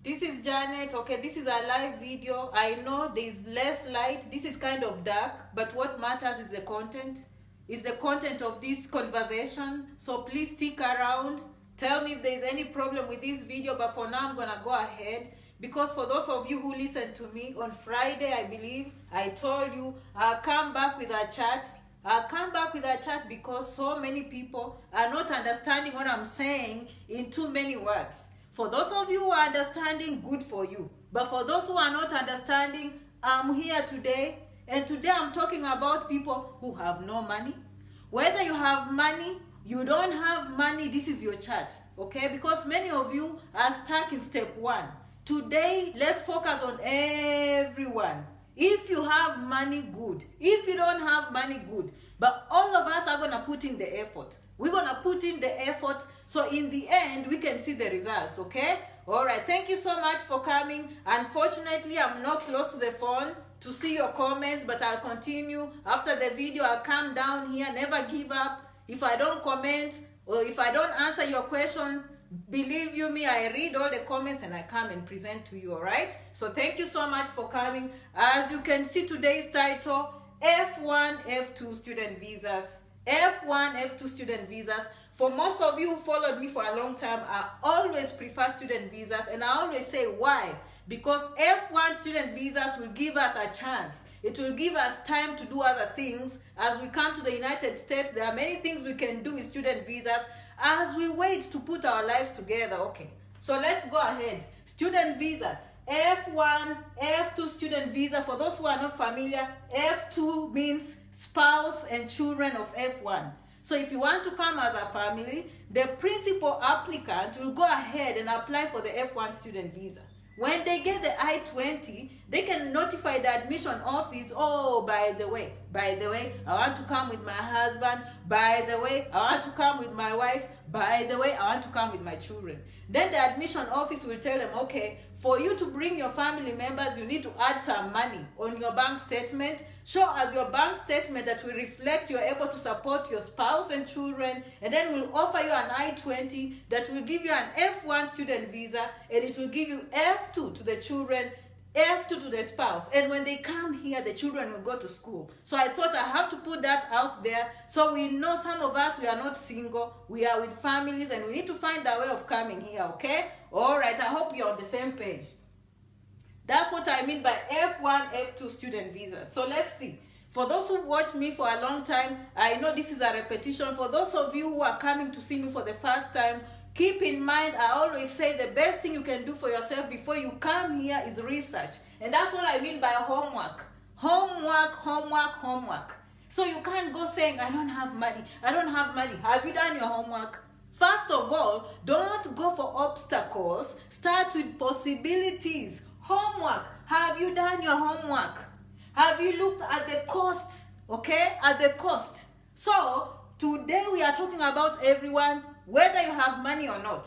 This is Janet. Okay, this is a live video. I know there's less light. This is kind of dark, but what matters is the content. Is the content of this conversation. So please stick around. Tell me if there's any problem with this video, but for now I'm gonna go ahead, because for those of you who listened to me on Friday, I believe I told you I'll come back with a chat. I'll come back with a chat because so many people are not understanding what I'm saying in too many words. For those of you who are understanding, good for you. But for those who are not understanding, I'm here today. And today I'm talking about people who have no money. Whether you have money, you don't have money, this is your chat. Okay? Because many of you are stuck in step 1. Today, let's focus on everyone. If you have money, good. If you don't have money, good. But all of us are going to put in the effort. We're going to put in the effort so in the end, we can see the results, okay? All right, thank you so much for coming. Unfortunately, I'm not close to the phone to see your comments, but I'll continue. After the video, I'll come down here, never give up. If I don't comment or if I don't answer your question, believe you me, I read all the comments and I come and present to you, all right? So thank you so much for coming. As you can see, today's title, F1, F2 student visas. F1, F2 student visas. For most of you who followed me for a long time, I always prefer student visas, and I always say why. Because F1 student visas will give us a chance. It will give us time to do other things. As we come to the United States, there are many things we can do with student visas as we wait to put our lives together. Okay, so let's go ahead. Student visa. F1, F2 student visa. For those who are not familiar, F2 means spouse and children of F1. So if you want to come as a family, the principal applicant will go ahead and apply for the F1 student visa. When they get the I-20, they can notify the admission office, oh, by the way, I want to come with my husband. By the way, I want to come with my wife. By the way, I want to come with my children. Then the admission office will tell them, okay, for you to bring your family members, you need to add some money on your bank statement. Show us your bank statement that will reflect you're able to support your spouse and children, and then we'll offer you an I-20 that will give you an F1 student visa, and it will give you F2 to the children, F2 to the spouse. And when they come here, the children will go to school. So I thought I have to put that out there so we know some of us, we are not single, we are with families, and we need to find a way of coming here, okay? All right, I hope you're on the same page. That's what I mean by F1, F2 student visa. So let's see. For those who've watched me for a long time, I know this is a repetition. For those of you who are coming to see me for the first time, keep in mind, I always say the best thing you can do for yourself before you come here is research. And that's what I mean by homework. Homework, homework, homework. So you can't go saying, I don't have money. I don't have money. Have you done your homework? First of all, don't go for obstacles. Start with possibilities. Homework. Have you done your homework? Have you looked at the costs? Okay? At the cost. So, today we are talking about everyone, whether you have money or not.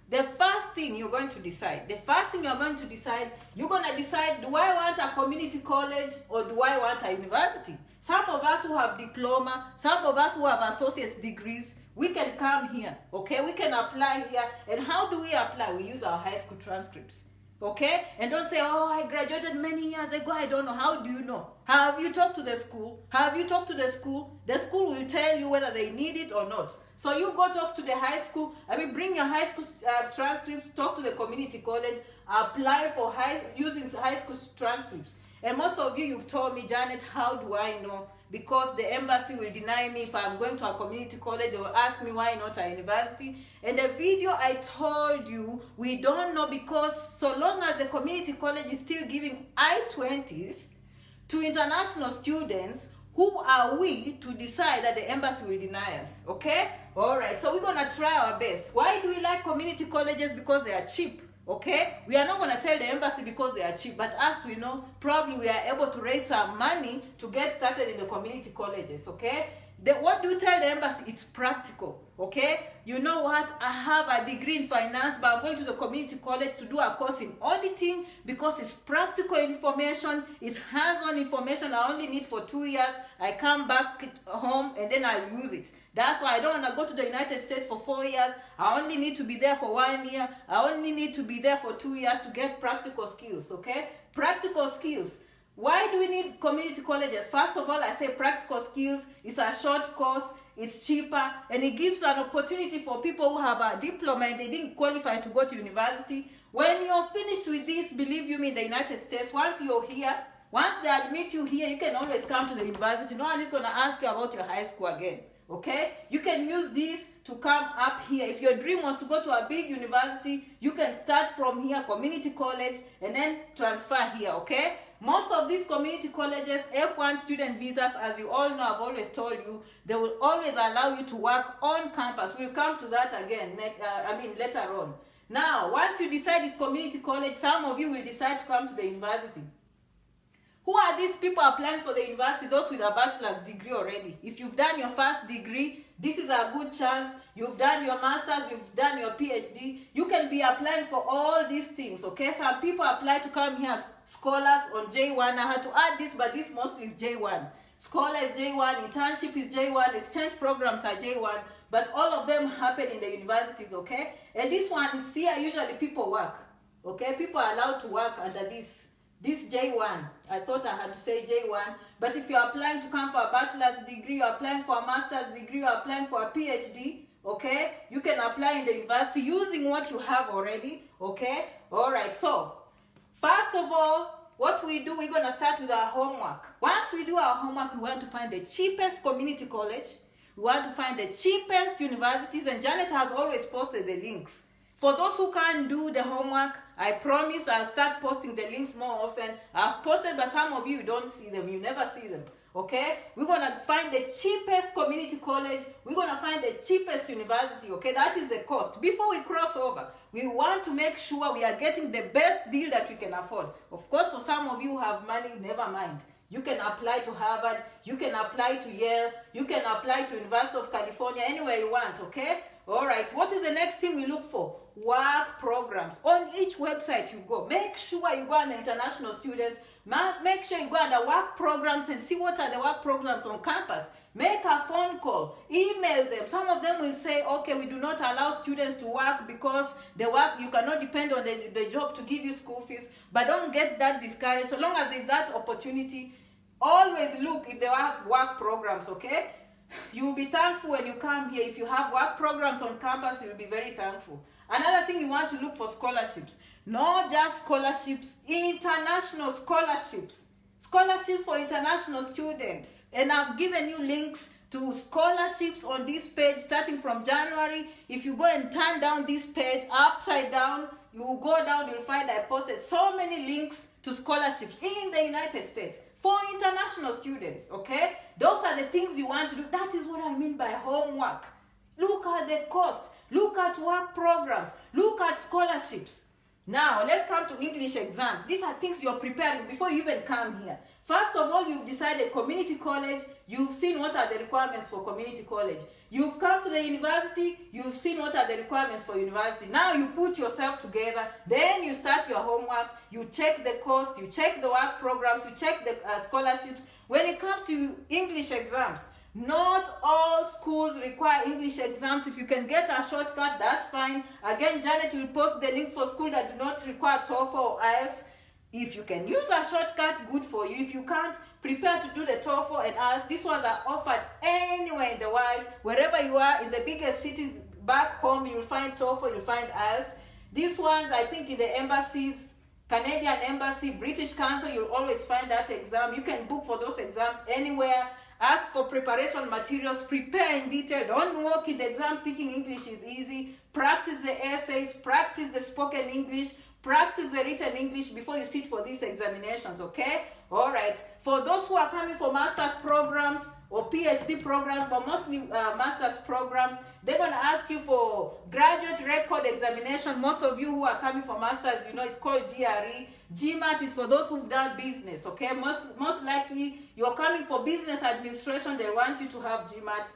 The first thing you're going to decide, you're going to decide, do I want a community college or do I want a university? Some of us who have diploma, some of us who have associate's degrees, we can come here, okay? We can apply here. And how do we apply? We use our high school transcripts. Okay? And don't say, oh, I graduated many years ago, I don't know. How do you know? Have you talked to the school? Have you talked to the school? The school will tell you whether they need it or not. So you go talk to the high school. Bring your high school transcripts, talk to the community college, apply for using high school transcripts. And most of you, you've told me, Janet, how do I know? Because the embassy will deny me if I'm going to a community college. They will ask me why not a university. And the video I told you, we don't know, because so long as the community college is still giving I-20s to international students, who are we to decide that the embassy will deny us? Okay? All right. So we're going to try our best. Why do we like community colleges? Because they are cheap. Okay? We are not going to tell the embassy because they are cheap, but as we know, probably we are able to raise some money to get started in the community colleges, okay? What do you tell the embassy? It's practical. okay? You know what? I have a degree in finance, but I'm going to the community college to do a course in auditing because it's practical information, it's hands-on information I only need for 2 years. I come back home and then I'll use it. That's why I don't want to go to the United States for 4 years. I only need to be there for 1 year. I only need to be there for 2 years to get practical skills, okay? Practical skills. Why do we need community colleges? First of all, I say practical skills. It's a short course. It's cheaper. And it gives an opportunity for people who have a diploma and they didn't qualify to go to university. When you're finished with this, believe you me, in the United States, once you're here, once they admit you here, you can always come to the university. No one is going to ask you about your high school again. Okay? You can use this to come up here. If your dream was to go to a big university, you can start from here, community college, and then transfer here, okay? Most of these community colleges, F1 student visas, as you all know, I've always told you, they will always allow you to work on campus. We'll come to that again, later on. Now, once you decide it's community college, some of you will decide to come to the university. Who are these people applying for the university? Those with a bachelor's degree already. If you've done your first degree, this is a good chance. You've done your master's, you've done your PhD. You can be applying for all these things, okay? Some people apply to come here as scholars on J1. I had to add this, but this mostly is J1. Scholar is J1, internship is J1, exchange programs are J1, but all of them happen in the universities, okay? And this one, here usually people work, okay? People are allowed to work under this J1. I thought I had to say J1, but if you're applying to come for a bachelor's degree, you're applying for a master's degree, you're applying for a PhD, okay? You can apply in the university using what you have already, okay? All right, so first of all, what we do, we're going to start with our homework. Once we do our homework, we want to find the cheapest community college. We want to find the cheapest universities, and Janet has always posted the links. For those who can't do the homework, I promise I'll start posting the links more often. I've posted, but some of you don't see them. You never see them, okay? We're going to find the cheapest community college. We're going to find the cheapest university, okay? That is the cost. Before we cross over, we want to make sure we are getting the best deal that we can afford. Of course, for some of you who have money, never mind. You can apply to Harvard. You can apply to Yale. You can apply to University of California, anywhere you want, okay? All right, what is the next thing we look for? Work programs. On each website you go, make sure you go under international students. Make sure you go under work programs and see what are the work programs on campus. Make a phone call, email them. Some of them will say, okay, we do not allow students to work because the work, you cannot depend on the job to give you school fees. But don't get that discouraged. So long as there's that opportunity, always look if they have work programs, okay? You will be thankful when you come here. If you have work programs on campus, you'll be very thankful. Another thing, you want to look for scholarships. Not just scholarships, international scholarships. Scholarships for international students. And I've given you links to scholarships on this page starting from January. If you go and turn down this page upside down, you will go down, you'll find I posted so many links to scholarships in the United States for international students, okay? Those are the things you want to do. That is what I mean by homework. Look at the cost. Look at work programs. Look at scholarships. Now, let's come to English exams. These are things you're preparing before you even come here. First of all, you've decided community college. You've seen what are the requirements for community college. You've come to the university. You've seen what are the requirements for university. Now you put yourself together. Then you start your homework. You check the cost. You check the work programs. You check the scholarships. When it comes to English exams, not all schools require English exams. If you can get a shortcut, that's fine. Again, Janet will post the links for schools that do not require TOEFL or IELTS. If you can use a shortcut, good for you. If you can't, prepare to do the TOEFL and IELTS. These ones are offered anywhere in the world. Wherever you are, in the biggest cities back home, you'll find TOEFL, you'll find IELTS. These ones, I think in the embassies, Canadian Embassy, British Council, you'll always find that exam. You can book for those exams anywhere. Ask for preparation materials, prepare in detail. Don't walk in the exam thinking English is easy. Practice the essays, practice the spoken English, practice the written English before you sit for these examinations, okay? All right. For those who are coming for master's programs or PhD programs, but mostly master's programs, they're going to ask you for graduate record examination. Most of you who are coming for masters, you know, it's called GRE. GMAT is for those who've done business, okay? Most likely, you're coming for business administration. They want you to have GMAT.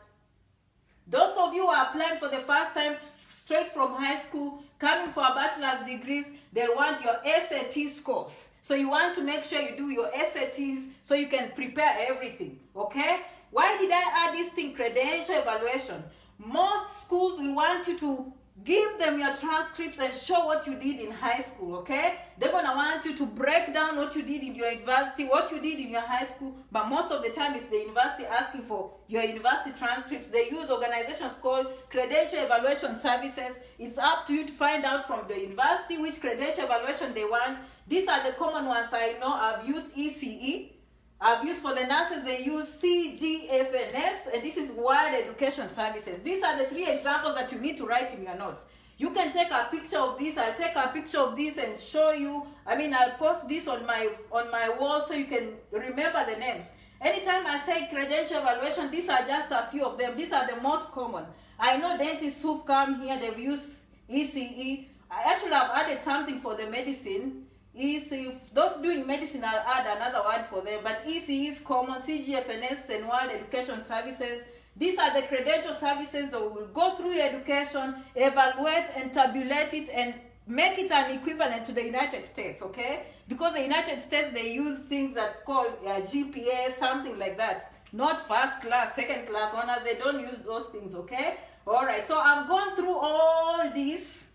Those of you who are applying for the first time, straight from high school, coming for a bachelor's degrees, they want your SAT scores. So you want to make sure you do your SATs so you can prepare everything, okay? Why did I add this thing, credential evaluation? Most schools will want you to give them your transcripts and show what you did in high school, okay? They're going to want you to break down what you did in your university, what you did in your high school, but most of the time it's the university asking for your university transcripts. They use organizations called credential evaluation services. It's up to you to find out from the university which credential evaluation they want. These are the common ones I know. I've used ECE. I've used for the nurses, they use CGFNS, and this is World Education Services. These are the 3 examples that you need to write in your notes. You can take a picture of this. I'll take a picture of this and show you. I'll post this on my wall so you can remember the names. Anytime I say credential evaluation, these are just a few of them. These are the most common. I know dentists who've come here, they've used ECE. I actually have added something for the medicine. ECE, those doing medicine, I'll add another word for them, but ECE is common, CGFNS and World Education Services. These are the credential services that will go through your education, evaluate and tabulate it and make it an equivalent to the United States, okay? Because the United States, they use things that's called GPA, something like that. Not first class, second class honors, they don't use those things, okay? All right, so I've gone through all these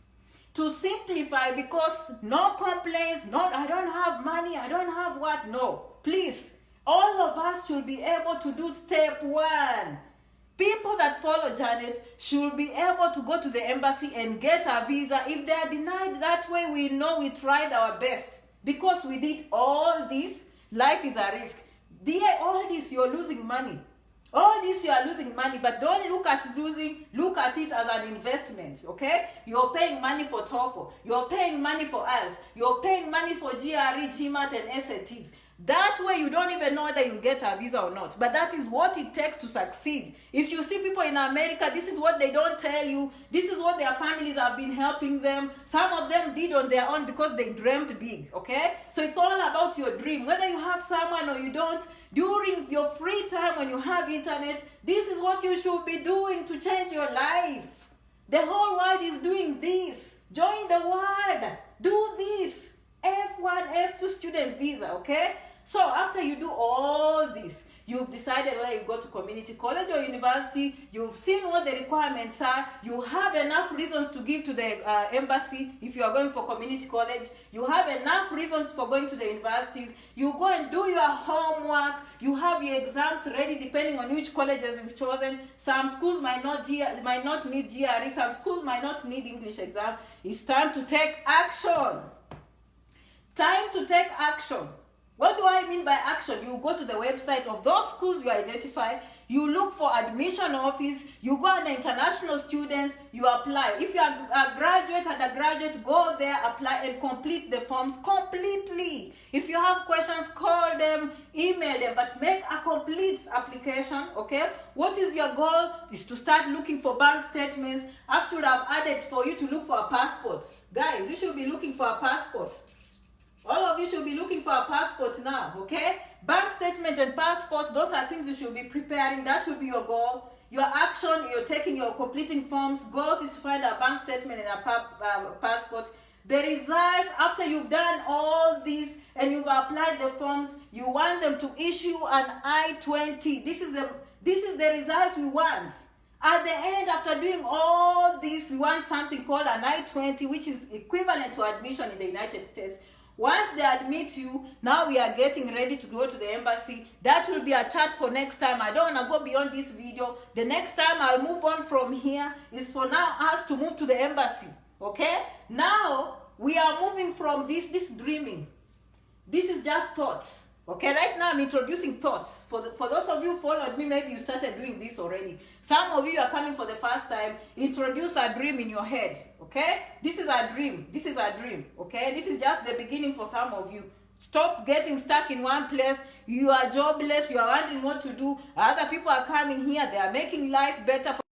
to simplify, because no complaints, no, I don't have money, I don't have what, no. Please, all of us should be able to do step 1. People that follow Janet should be able to go to the embassy and get a visa. If they are denied that way, we know we tried our best. Because we did all this, life is a risk. Dear, all this, you're losing money. All this, you are losing money, but don't look at losing, look at it as an investment, okay? You're paying money for TOEFL, you're paying money for IELTS, you're paying money for GRE, GMAT, and SATs. That way, you don't even know whether you'll get a visa or not. But that is what it takes to succeed. If you see people in America, this is what they don't tell you. This is what their families have been helping them. Some of them did on their own because they dreamt big, okay? So it's all about your dream. Whether you have someone or you don't, during your free time when you have internet, this is what you should be doing to change your life. The whole world is doing this. Join the world. Do this. F1, F2 student visa, okay? So after you do all this, you've decided whether you go to community college or university, you've seen what the requirements are, you have enough reasons to give to the embassy if you are going for community college, you have enough reasons for going to the universities, you go and do your homework, you have your exams ready depending on which colleges you've chosen. Some schools might not need GRE, some schools might not need English exam. It's time to take action. Time to take action. What do I mean by action? You go to the website of those schools you identify, you look for admission office, you go under international students, you apply. If you are a graduate, undergraduate, go there, apply and complete the forms completely. If you have questions, call them, email them, but make a complete application, okay? What is your goal? Is to start looking for bank statements. After I've added for you to look for a passport. Guys, you should be looking for a passport. All of you should be looking for a passport now, okay? Bank statement and passports, those are things you should be preparing. That should be your goal. Your action, you're taking, you're completing forms. Goals is to find a bank statement and a passport. The results, after you've done all this and you've applied the forms, you want them to issue an I-20. This is the result we want. At the end, after doing all this, we want something called an I-20, which is equivalent to admission in the United States. Once they admit you, now we are getting ready to go to the embassy. That will be a chat for next time. I don't want to go beyond this video. The next time I'll move on from here is for now us to move to the embassy. Okay? Now, we are moving from this dreaming. This is just thoughts. Okay, right now I'm introducing thoughts. For those of you who followed me, maybe you started doing this already. Some of you are coming for the first time. Introduce a dream in your head. Okay? This is a dream. This is a dream. Okay? This is just the beginning for some of you. Stop getting stuck in one place. You are jobless. You are wondering what to do. Other people are coming here. They are making life better for